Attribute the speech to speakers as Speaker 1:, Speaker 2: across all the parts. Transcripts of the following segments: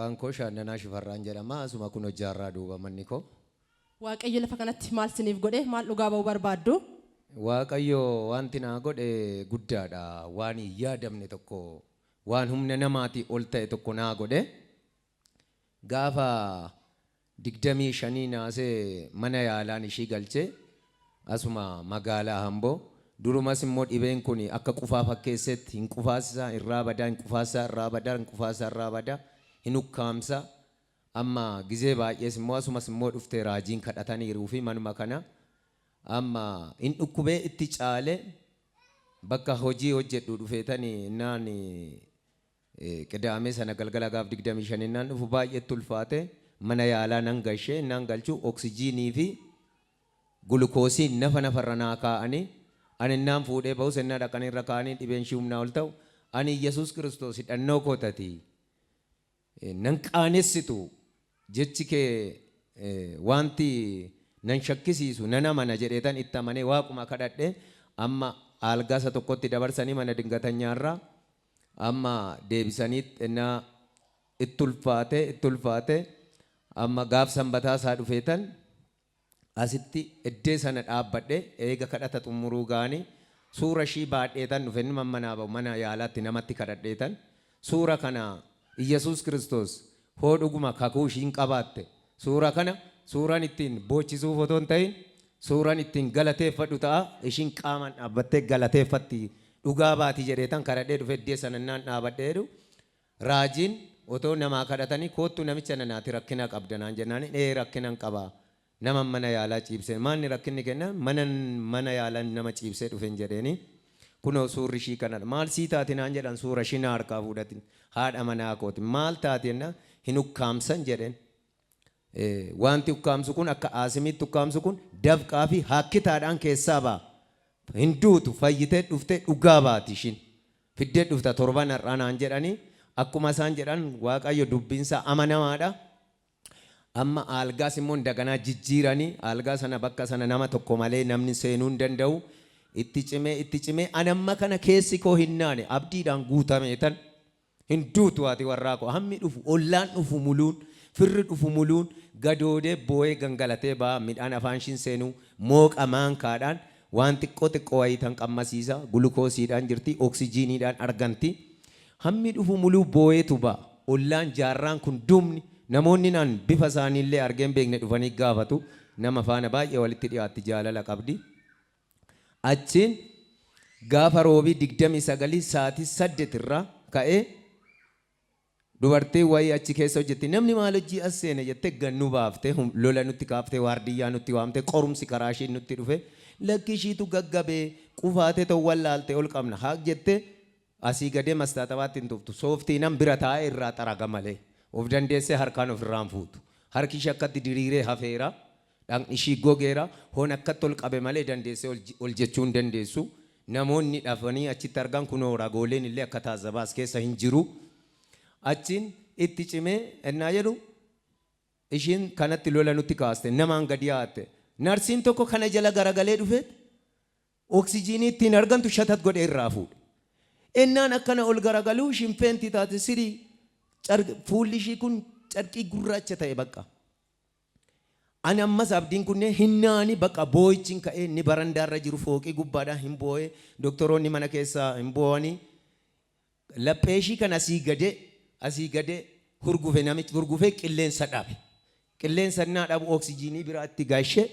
Speaker 1: Maqaan koo Shaannanaa Shifarraan jedhama. Asuma kun hojjaarraa duuba manni koo.
Speaker 2: Waaqayyo lafa kanatti maal siniif godhe maal dhugaa ba'uu barbaaddu?
Speaker 1: Waaqayyo wanti naa godhe guddaadha. Waan hin yaadamne tokko waan humna namaatii ol ta'e tokko naa godhe. Gaafa 25 naasee mana yaalaan ishii galchee asuma magaalaa Hamboo. Durumas immoo dhibeen kun akka qufaa fakkeessetti hin qufaasisaa irraa badaa hin qufaasaa irraa badaa hin qufaasaa irraa badaa hin ukkaamsa. Amma gizee baay'ees immoo asumas immoo dhuftee raajiin kadhataniiruu fi manuma kana amma in dhukkubee itti caale bakka hojii hojjedhu dhufeetanii naan qidaamee sana galgala gaaf 25 naan dhufu baay'eetti ulfaate mana yaalaa nan galchee naan galchuu oksijiinii fi gulukoosiin nafa nafarra naa kaa'anii ani naan fuudhee ba'u sennaa dhaqanii irra kaa'anii dhibeen shii humnaa ol ta'u ani Yesuus Kiristoos hidhannoo kootati nan qaanessitu jechi kee wanti nan shakkisiisu nan amana jedheetan itti amanee waaquma kadhadhe amma aalgaasa tokkotti dabarsanii mana dingatanyaarraa amma deebisanii ennaa itti ulfaate amma gaaf sanbataa isaa dhufeetan asitti eddee sana dhaabbadhe eega kadhata xumuruu gaanii suura shii baadheetan dhufe inni manaa ba'u mana yaalaatti namatti kadhadheetan suura kana Yesuus Kiristoos hoo dhuguma kakuu ishiin qabaatte suura kana suuraan ittiin boochisuuf otoo hin ta'in suuraan ittiin galateeffadhu ta'a ishiin qaamaan dhaabbattee galateeffatti dhugaa baati jedheetan kadhadhee dhufe eddee sana naan dhaabadheedu raajiin otoo namaa kadhatanii koottu namicha nanaati rakkina qabdanaan jennaani rakkinan qabaa. Nama mana yaalaa ciibsee maanni rakkinni kenna mana yaalaa nama ciibsee dhufen jedheeni kunoo suurri ishii kanadha maal sii taate naan jedhan suura ishii na harkaa fuudhatin haadha manaa kooti maal taatenna hin ukkaamsan jedheen wanti ukkaamsu kun akka aasimiitti ukkaamsu kun dafqaa fi hakkitaadhaan keessaa ba'a hin duutu fayyitee dhuftee dhugaa baati ishiin fiddee dhufta torban har'aa naan jedhanii akkuma isaan jedhan Waaqayyo dubbiinsaa amanamaadha. Amma aalgaas immoo daganaa jijjiiranii aalgaa sana bakka sana nama tokko malee namni seenuu hin danda'u itti cimee anamma kana keessi koo hin naane abdiidhaan guutameetan hin duutu ati warraa koo hammi dhufu ollaan dhufu muluun firri dhufu muluun gadoodee boo'ee gangalatee ba'a midhaan afaan ishiin seenuu mooqa maankaadhaan waan xiqqoo wayitan qammasiisa gulukoosiidhaan jirti oksijiiniidhaan arganti hammi dhufu muluu boo'eetu ba'a ollaan jaarraan kun dumni. Namoonni naan bifa isaaniillee argeen beekne dhufanii gaafatu nama faana baay'ee walitti dhiyaatti jaalala qabdi. Achiin gaafa roobii 29 sa'aatii 8 irraa ka'ee dubartii wayii achi keessa hojjetti namni maal hojii as seene jettee gannu baaftee lola nutti kaaftee waardiyyaa nutti waamtee qorumsi karaa ishii nutti dhufe lakki ishiitu gaggabee qufaatee ta'u wallaaltee ol qabna haa jettee asii gadee mastaatabaatti hin tuftu sooftii nan bira taa'ee irraa xaraga malee. Of dandeessee harkaan ofirraan fuutu harki ishee akkatti diriiree hafeera dhaqni ishii gogeera hoon akkatti ol qabe malee dandeessee ol jechuu hin dandeessu namoonni dhafanii achitti argan kunoo ragooleen illee akka taazabaas keessa hin jiru achiin itti cimee ennaa jedhu ishiin kanatti lola nutti kaaste namaan gadi yaa'atte narsiin tokko kana jala garagalee dhufeet oksijiinii ittiin argantu shatat godhee irraa fuudhe ennaan akkana ol garagaluu ishiin feentii taate sirii. Fuulli ishii kun carqii gurraacha ta'e bakka. Ani ammas abdiin kunneen hinnaani bakka boo'ichiin ka'ee inni barandaarra jiru fooqii gubbaadhaan hin boo'ee doktoroonni mana keessaa hin boo'anii laphee ishii kan asii gadee hurgufe namichi hurgufee qilleensa dhabe. Qilleensa naa dhabu oksijiinii biraatti gaashee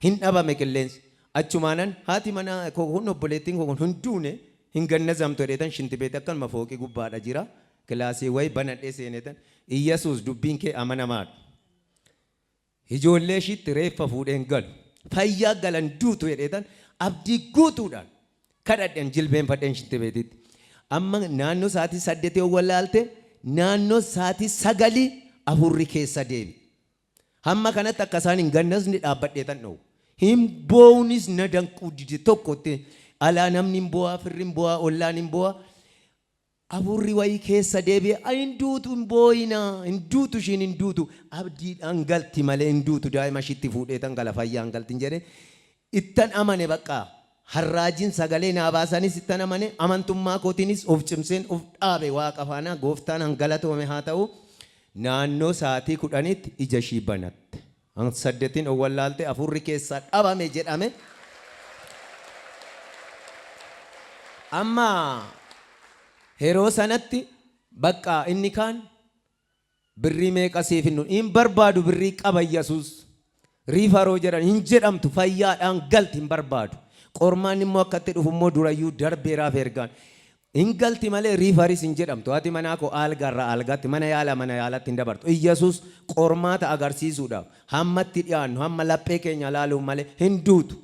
Speaker 1: hin dhabame qilleensi. Achumaanan haati mana kun obboleettiin kun hin duune hin gannazamtu jedheetan shintibeet akkanuma fooqii gubbaadha jira. Kilaasii wayi banadhee seenetan Iyyesuus dubbiin kee amanamaadha. Ijoollee ishiitti reeffa fuudheen galu fayyaa galan duutu jedheetan abdii guutuudhaan kadhadheen jilbeenfadheen shintibeetitti. Amma naannoo sa'aatii 8 yoo wallaalte naannoo sa'aatii 9 afurri keessa deebi. Hamma kanatti akka isaan hin gannasni dhaabbadheetan dha'u. Hin boo'unis na danquu dide tokkotti alaa namni hin boo'aa firri hin boo'aa ollaan hin boo'aa. Aburri wayii keessa deebi'ee hin duutu hin boo'inaa hin duutu ishiin hin duutu abdiidhaan galti malee hin duutu daa'ima ishiitti fuudheetan gala fayyaan galti jedhee ittan amane bakka harraajiin sagalee naa baasanis ittan amane amantummaa kootiinis of cimseen of dhaabe waaqa faana gooftaan hangalatoome haa ta'u naannoo sa'aatii 10tti ija ishii banatte. An saddeetiin owwallaalte afurri keessaa dhabame jedhame. Amma yeroo sanatti bakka inni kaan birrii meeqa siif hin barbaadu birrii qaba Yesuus. Riifaroo jedhan hin jedhamtu fayyaadhaan galti hin barbaadu. Qormaan immoo akkatti dhufu immoo durayyuu darbeeraaf ergaan. Hin galti malee riifaris hin jedhamtu. Ati manaa koo algarraa algaatti mana yaalatti hin dabartu. Iyyasuus qormaata agarsiisuudhaaf hammatti dhiyaannu hamma laphee keenya laaluun malee hin duutu.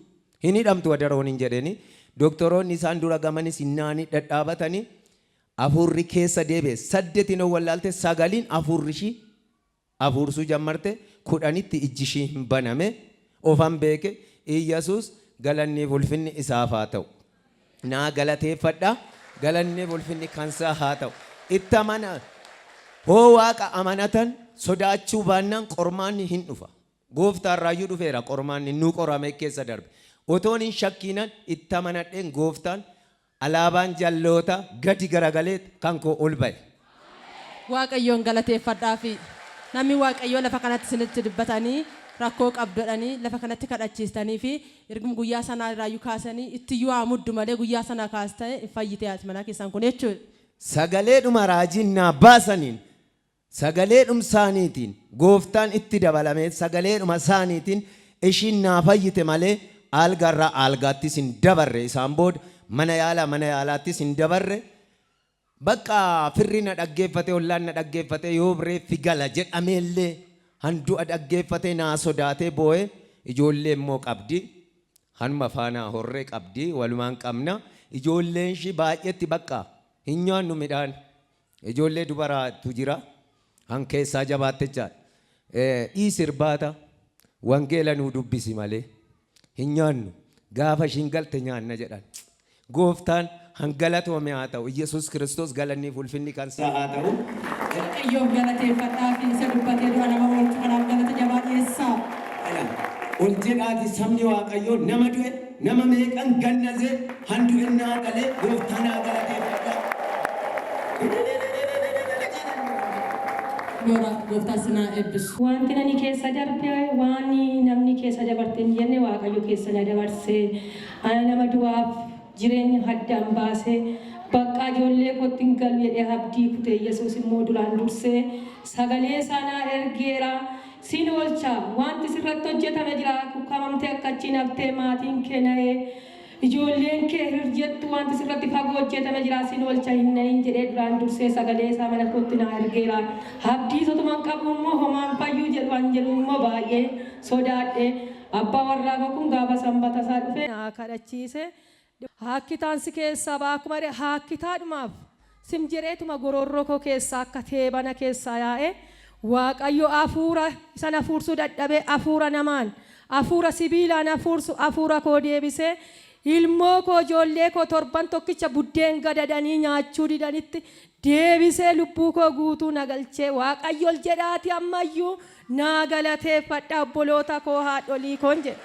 Speaker 1: Hin hidhamtu wadaroon hin jedheni. Doktoroonni isaan dura gamanis hinnaanii dhadhaabatanii afurri keessa deebi'e. Saddeetiin owwallaalte 9 afurrishii afursuu jammarte 10tti ijji ishii hin baname. Ofan beeke Iyyasuus galanni ulfinni isaaf haa ta'u. Naa galateeffadha. Galanni ulfinni kansaa haa ta'u. Itti amana hoo Waaqa amanatan sodaachuu baannaan qormaanni hin dhufa. Gooftaan raayyuu dhufeera qormaanni nuu qorame keessa darbe. Otoon hin shakkiinan itti amanadheen gooftaan alaabaan jalloota gadi garagalee kan koo ol ba'e.
Speaker 2: Waaqayyoon galateeffadhaa fi namni Waaqayyoo lafa kanatti isinitti dubbatanii rakkoo qabdodhanii lafa kanatti kadhachiistanii fi ergum guyyaa sanaa irraayyuu kaasanii itti yoo amuddu malee guyyaa sanaa kaastee fayyitee ati mana keessan kun jechuudha.
Speaker 1: Sagaleedhuma raajiin naa baasaniin sagaleedhuma isaaniitiin gooftaan itti dabalamee sagaleedhuma isaaniitiin ishiin naa fayyite malee algarraa algaattis hin dabarre isaan booda mana yaalaattis hin dabarre. Bakka firri na dhaggeeffate ollaan na dhaggeeffate yoo reeffi gala jedhameellee handu'a dhaggeeffate naa sodaatee boo'e ijoollee immoo qabdi. Hanuma faana horree qabdi walumaan qabna. Ijoolleen ishii baay'eetti bakka hin nyaannu midhaan. Ijoollee dubaraatu jira. Han keessaa jabaatte jaadha. Dhiisi irbaata wangeela nuu dubbisi malee hin nyaannu. Gaafa ishiin galte nyaanna jedhan. Gooftaan hangalatoome haa ta'u. Yesuus Kiristoos galanniif ulfinni kansaa haa ta'u.
Speaker 2: Waaqayyoon galateeffadhaa fi isa dubbatee du'a nama oolchu kanaaf galata jabaa dhiyeessaa.
Speaker 1: Ol jedhaati sabni Waaqayyoo nama du'e nama meeqan gannazee handu'e naa dhalee gooftaan haa galateeffadhaa.
Speaker 2: Yoora gooftaan sinaa eebbisu.
Speaker 3: Wanti nani keessa darbe waan namni keessa dabarte hin jenne Waaqayyo keessa na dabarsee ana nama du'aaf jireenya addaan baasee bakka ijoollee kootti hin galu jedhee abdii kutee Yesuus immoo duraan dursee sagalee sanaa ergeera. Sin oolcha wanti sirratti hojjetame jira kukkamamtee akka achiin haftee maatiin kee na'ee ijoolleen kee hirjettu wanti sirratti fagoo hojjetame jira sin oolcha hin na'in jedhee duraan dursee sagalee isaa mana kootti naa ergeera. Abdii sotumaan qabu immoo homaan fayyuu jedhu an jedhu immoo baay'ee sodaadhe. Abbaa warraa koo kun gaafa sanbata isaa dhufe naa kadhachiise. Hakkitaan si keessaa baakuma hakkitaadhumaaf sim jedheetuma gororroo koo keessaa akka teebana keessaa yaa'e. Waaqayyo afuura isan afuursuu dadhabee afuura namaan afuura sibiilaan afuursu afuura koo deebisee ilmoo koo ijoollee koo torban tokkicha buddeen gadadanii nyaachuu didanitti deebisee lubbuu koo guutuu nagalchee Waaqayyo jedhaati ammayyuu naa galateeffadha obboloota koo haadholii koon jedhe.